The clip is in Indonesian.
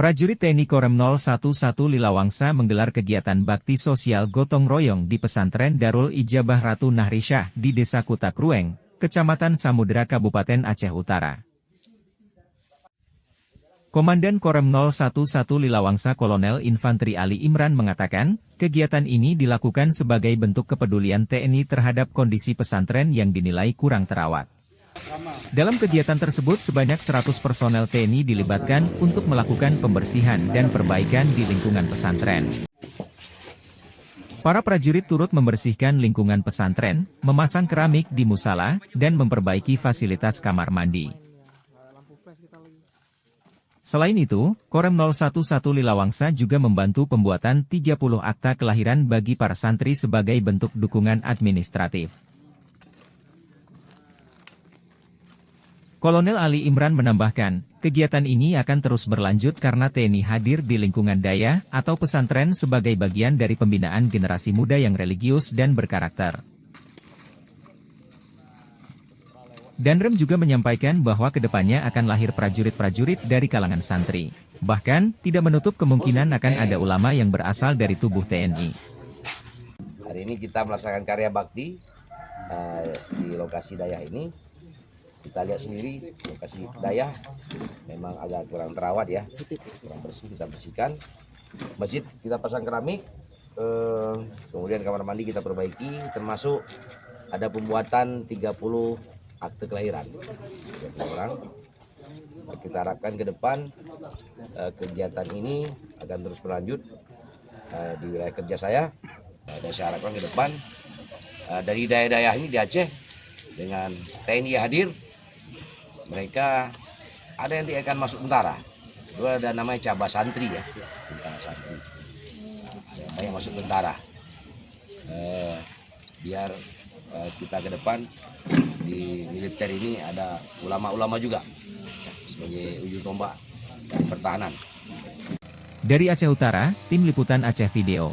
Prajurit TNI Korem 011 Lilawangsa menggelar kegiatan bakti sosial gotong royong di pesantren Darul Ijabah Ratu Nahrisyah di Desa Kutakrueng, Kecamatan Samudera Kabupaten Aceh Utara. Komandan Korem 011 Lilawangsa Kolonel Infantri Ali Imran mengatakan, kegiatan ini dilakukan sebagai bentuk kepedulian TNI terhadap kondisi pesantren yang dinilai kurang terawat. Dalam kegiatan tersebut sebanyak 100 personel TNI dilibatkan untuk melakukan pembersihan dan perbaikan di lingkungan pesantren. Para prajurit turut membersihkan lingkungan pesantren, memasang keramik di musala, dan memperbaiki fasilitas kamar mandi. Selain itu, Korem 011 Lilawangsa juga membantu pembuatan 30 akta kelahiran bagi para santri sebagai bentuk dukungan administratif. Kolonel Ali Imran menambahkan, kegiatan ini akan terus berlanjut karena TNI hadir di lingkungan daya atau pesantren sebagai bagian dari pembinaan generasi muda yang religius dan berkarakter. Danrem juga menyampaikan bahwa kedepannya akan lahir prajurit-prajurit dari kalangan santri. Bahkan, tidak menutup kemungkinan akan ada ulama yang berasal dari tubuh TNI. Hari ini kita melaksanakan karya bakti di lokasi daya ini. Kita lihat sendiri lokasi daya memang agak kurang terawat ya, kurang bersih, kita bersihkan. Masjid kita pasang keramik, kemudian kamar mandi kita perbaiki, termasuk ada pembuatan 30 akte kelahiran 30 orang. Kita harapkan ke depan kegiatan ini akan terus berlanjut di wilayah kerja saya, dan saya harapkan ke depan dari daerah-daerah ini di Aceh dengan TNI hadir, mereka ada yang akan masuk tentara. Itu ada namanya cabang santri ya, tentara santri. Ada yang masuk tentara. Biar kita ke depan di militer ini ada ulama-ulama juga sebagai ujung tombak dan pertahanan. Dari Aceh Utara, Tim Liputan Aceh Video.